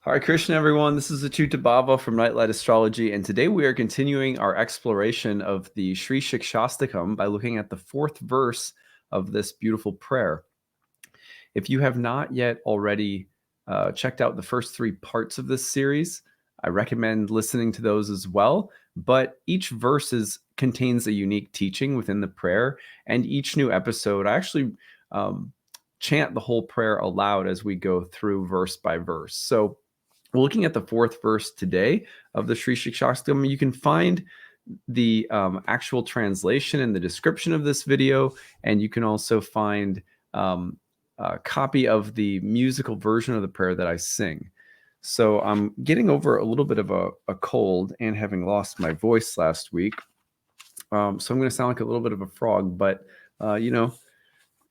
Hare Krishna, everyone. This is acyuta-bhava from Nightlight Astrology, and today we are continuing our exploration of the Śrī Śikṣāṣṭakam by looking at the fourth verse of this beautiful prayer. If you have not yet already checked out the first three parts of this series, I recommend listening to those as well. But each verse contains a unique teaching within the prayer, and each new episode, I actually chant the whole prayer aloud as we go through verse by verse. So we're looking at the fourth verse today of the Śrī Śikṣāṣṭakam. You can find the actual translation in the description of this video, and you can also find a copy of the musical version of the prayer that I sing. So I'm getting over a little bit of a cold and having lost my voice last week. So I'm going to sound like a little bit of a frog, but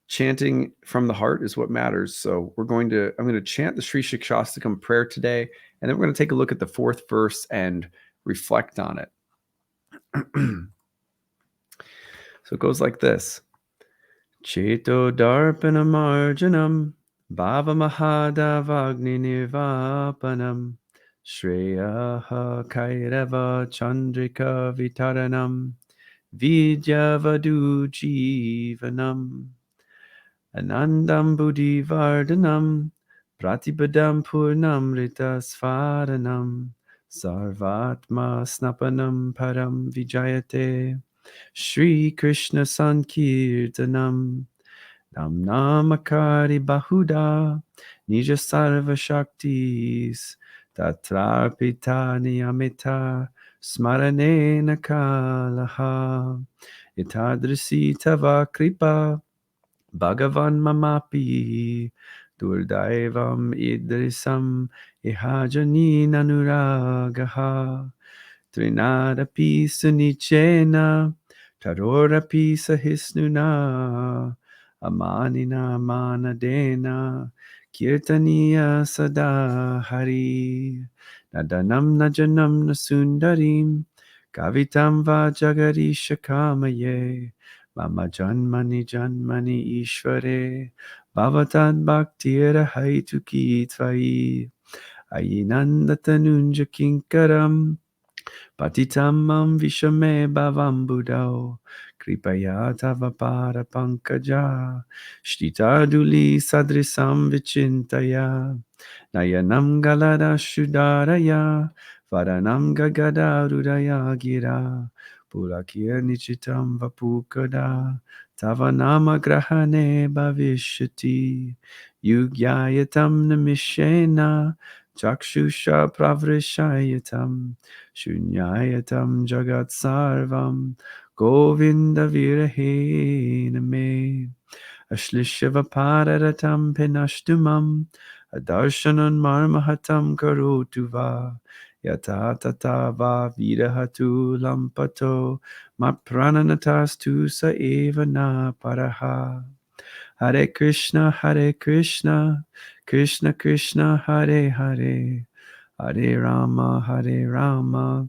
chanting from the heart is what matters. So I'm going to chant the Śrī Śikṣāṣṭakam prayer today, and then we're going to take a look at the fourth verse and reflect on it. So it goes like this. Cheto darpana marjanam bhava mahadavagni nirvapanam shreyaha kairava chandrika vitaranam vidyavadu jivanam Anandam buddhi vardhanam pratibadam purnam ritasvaranam sarvatma snapanam param vijayate Shri Krishna Sankirtanam Nam Namakari Bahuda Nija Sarva Shaktis Tatrapita Niyamita Smarane Nakalaha Itadrisi Tava Kripa Bhagavan Mamapi Durdaivam Idrisam Ihajani Nanuragaha Trinadapi Sunichena Tarorapi Sahisnuna Amanina Manadena Kirtaniya Sada Hari Nadanam Najanam Nasundarim Kavitam Vajagarisha Kamaye Mama Janmani Janmani Ishvare Bhavatad Bhaktira Haituki Tvai Ayinandatanunja Kinkaram Patitamam Vishame Bhavam Buddhao Kripaya Tavapada Pankaja Shtitaduli Sadrisam Vichintaya Nayanam Galada Shudaraya Varanam Gagada Rudaya Gira Pulakir Nichitam Vapukada Tavanama Grahane Bhavishyati Yugyayatam Namishena Chakshusha Pravrishayatam Shunyayatam Jagat Sarvam Govinda Virahena Me Ashlishava Pararatam Penashtumam Adarshanan Marmahatam Karotuva Yatatata Va Vidahatu Lampato Maprananatas Sa Eva Na Paraha Hare Krishna, Krishna Krishna, Hare Hare, Hare Rama,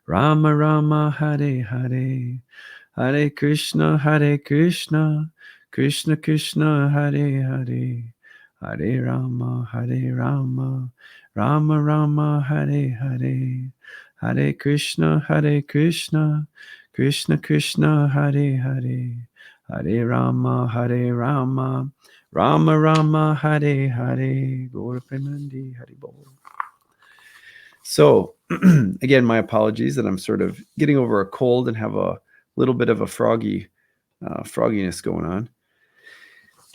Rama Rama, Hare Hare, Hare Krishna, Krishna Krishna, Hare Hare, Hare Rama, Rama Rama, Hare Hare, Hare Krishna, Krishna Krishna, Hare Hare, Hare Rama, Rama Rama, Hare Hare, Gaura Premanandi, Hare Bol. So, again, my apologies that I'm sort of getting over a cold and have a little bit of a frogginess going on.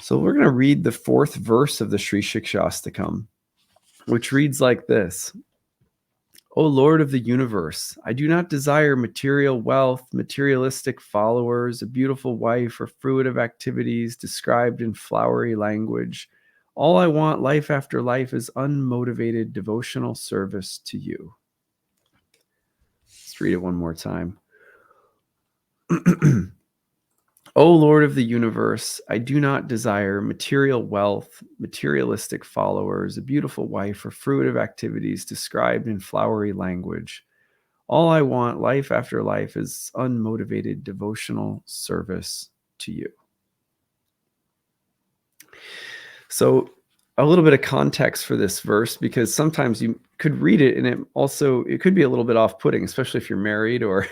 So we're going to read the fourth verse of the Śrī Śikṣāṣṭakam, which reads like this. O Lord of the universe, I do not desire material wealth, materialistic followers, a beautiful wife, or fruitive activities described in flowery language. All I want, life after life, is unmotivated devotional service to you. Let's read it one more time. O Lord of the universe, I do not desire material wealth, materialistic followers, a beautiful wife, or fruitive activities described in flowery language. All I want, life after life, is unmotivated devotional service to you. So a little bit of context for this verse, because sometimes you could read it and it could be a little bit off-putting, especially if you're married or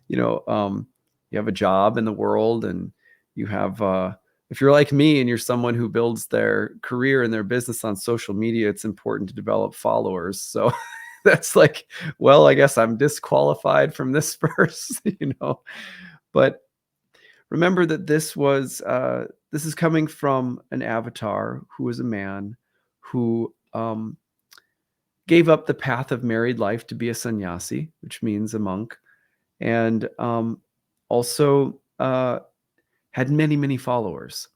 you know, you have a job in the world, and you have if you're like me and you're someone who builds their career and their business on social media, it's important to develop followers. So that's like, well, I guess I'm disqualified from this verse, But remember that this is coming from an avatar who was a man who gave up the path of married life to be a sannyasi, which means a monk, and also had many, many followers.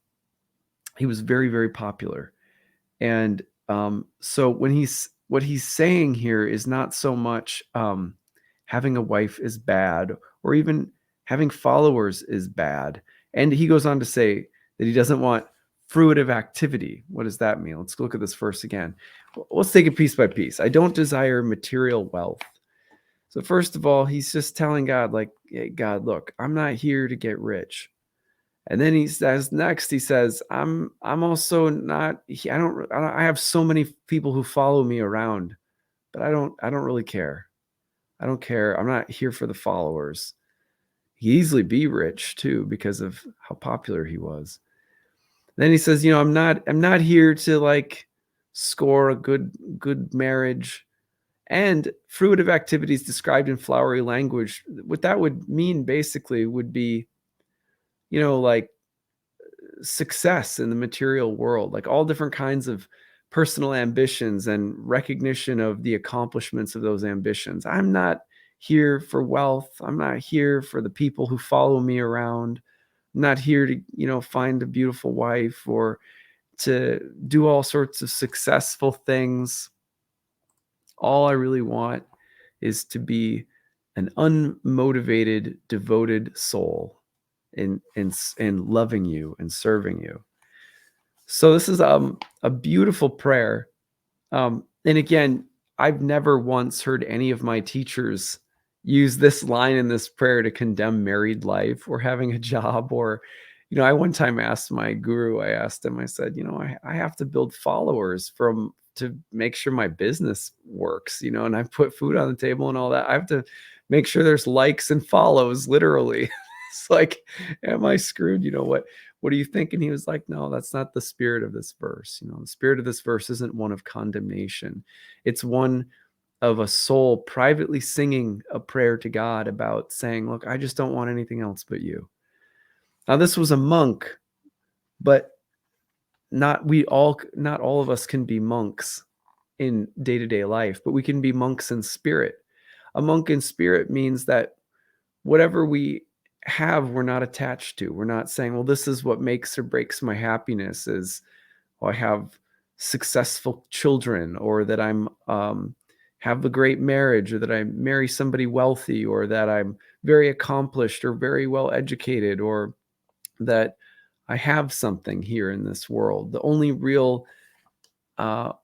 He was very, very popular. And so what he's saying here is not so much having a wife is bad, or even having followers is bad. And he goes on to say that he doesn't want fruitive activity. What does that mean? Let's look at this verse again. Let's take it piece by piece. I don't desire material wealth. So first of all, he's just telling God, like, hey, God, look, I'm not here to get rich. And then he says next, he says, I'm also not, I have so many people who follow me around, but I don't really care. I don't care. I'm not here for the followers. He easily be rich too, because of how popular he was. Then he says, I'm not here to like score a good marriage. And fruitive activities described in flowery language, what that would mean basically would be, like success in the material world, like all different kinds of personal ambitions and recognition of the accomplishments of those ambitions. I'm not here for wealth. I'm not here for the people who follow me around. I'm not here to, find a beautiful wife or to do all sorts of successful things. All I really want is to be an unmotivated, devoted soul in loving you and serving you. So this is a beautiful prayer. And again, I've never once heard any of my teachers use this line in this prayer to condemn married life or having a job. Or, I one time asked my guru, I said, I have to build followers to make sure my business works, and I put food on the table and all that. I have to make sure there's likes and follows, literally. It's like, am I screwed? What do you think? And he was like, no, that's not the spirit of this verse. The spirit of this verse isn't one of condemnation. It's one of a soul privately singing a prayer to God about saying, look, I just don't want anything else but you. Now, this was a monk, but not all of us can be monks in day-to-day life, but we can be monks in spirit. A monk in spirit means that whatever we have, we're not attached to. We're not saying, well, this is what makes or breaks my happiness, is I have successful children, or that I'm have a great marriage, or that I marry somebody wealthy, or that I'm very accomplished or very well educated, or that I have something here in this world. The only real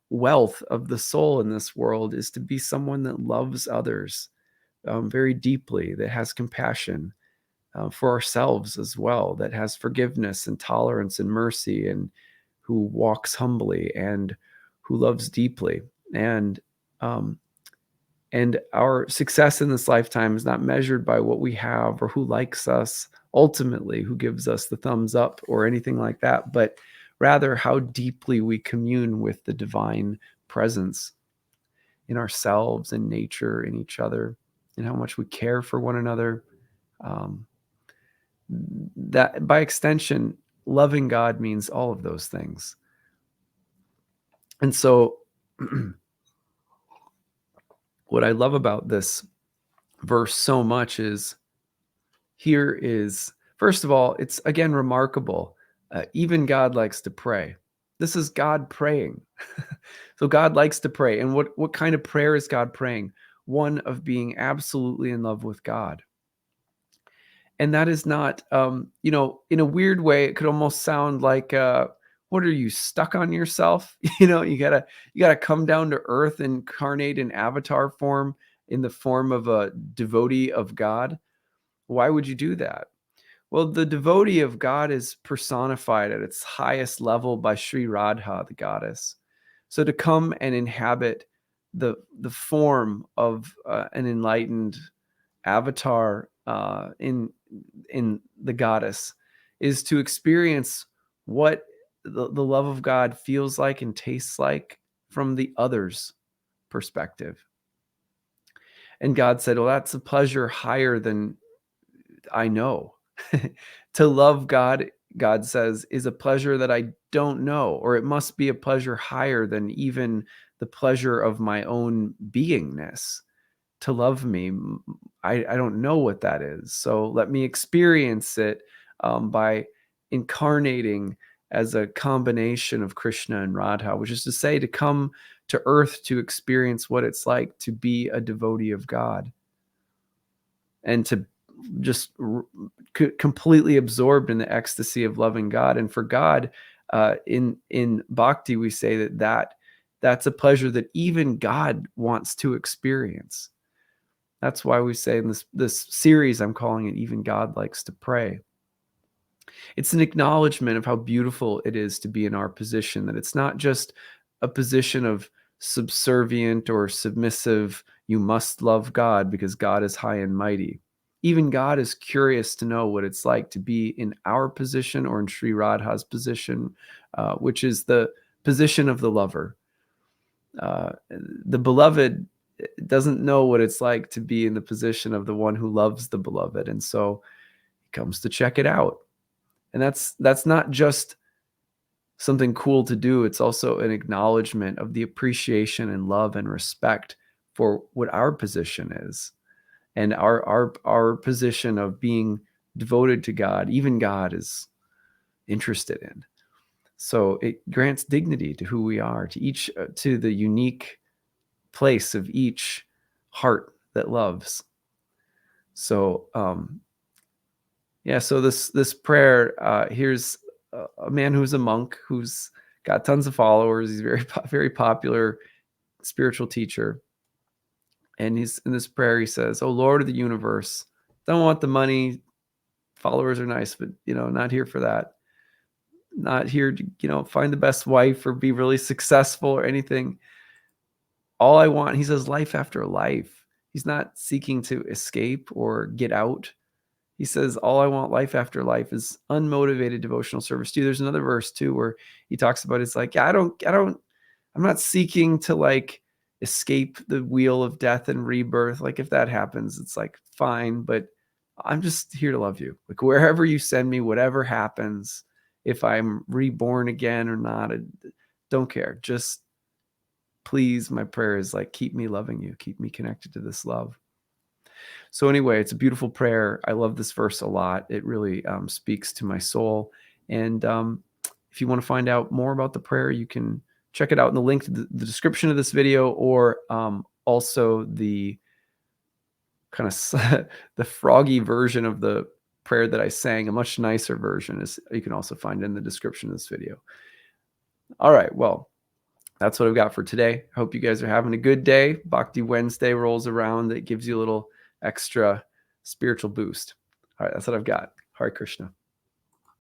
wealth of the soul in this world is to be someone that loves others very deeply, that has compassion for ourselves as well, that has forgiveness and tolerance and mercy, and who walks humbly and who loves deeply. And our success in this lifetime is not measured by what we have or who likes us ultimately, who gives us the thumbs up or anything like that, but rather how deeply we commune with the divine presence in ourselves, in nature, in each other, and how much we care for one another. That by extension, loving God means all of those things. And so what I love about this verse so much is, first of all, it's again remarkable. Even God likes to pray. This is God praying. So God likes to pray. And what kind of prayer is God praying? One of being absolutely in love with God. And that is not, in a weird way, it could almost sound like, what are you, stuck on yourself? You gotta come down to earth, incarnate in avatar form, in the form of a devotee of God. Why would you do that? Well, the devotee of God is personified at its highest level by Sri Radha, the goddess. So to come and inhabit the form of an enlightened avatar in the goddess is to experience what the love of God feels like and tastes like from the other's perspective. And God said, well, that's a pleasure higher than I know. To love God, God says, is a pleasure that I don't know, or it must be a pleasure higher than even the pleasure of my own beingness. To love me, I don't know what that is. So let me experience it by incarnating as a combination of Krishna and Radha, which is to say, to come to earth to experience what it's like to be a devotee of God and to just completely absorbed in the ecstasy of loving God. And for God, in Bhakti, we say that's a pleasure that even God wants to experience. That's why we say in this series, I'm calling it Even God Likes to Pray. It's an acknowledgement of how beautiful it is to be in our position, that it's not just a position of subservient or submissive, you must love God because God is high and mighty. Even God is curious to know what it's like to be in our position or in Sri Radha's position, which is the position of the lover. The beloved doesn't know what it's like to be in the position of the one who loves the beloved. And so he comes to check it out. And that's not just something cool to do. It's also an acknowledgement of the appreciation and love and respect for what our position is. And our position of being devoted to God, even God is interested in. So it grants dignity to who we are, to each, to the unique place of each heart that loves. So, yeah. So this prayer, here's a man who's a monk who's got tons of followers. He's very popular spiritual teacher. And he's in this prayer, he says, "Oh Lord of the universe, don't want the money. Followers are nice, but not here for that. Not here to, find the best wife or be really successful or anything. All I want," he says, "life after life." He's not seeking to escape or get out. He says, all I want life after life is unmotivated devotional service to you. There's another verse too, where he talks about, it's like, I'm not seeking to like escape the wheel of death and rebirth. Like if that happens, it's like, fine, but I'm just here to love you. Like wherever you send me, whatever happens, if I'm reborn again or not, I don't care. Just please, my prayer is like, keep me loving you, keep me connected to this love. So anyway, it's a beautiful prayer. I love this verse a lot. It really speaks to my soul. And if you want to find out more about the prayer, you can check it out in the link to the description of this video, or also the kind of the froggy version of the prayer that I sang, a much nicer version, is you can also find in the description of this video. All right, well, that's what I've got for today. I hope you guys are having a good day. Bhakti Wednesday rolls around. It gives you a little extra spiritual boost. All right, that's what I've got. Hare Krishna.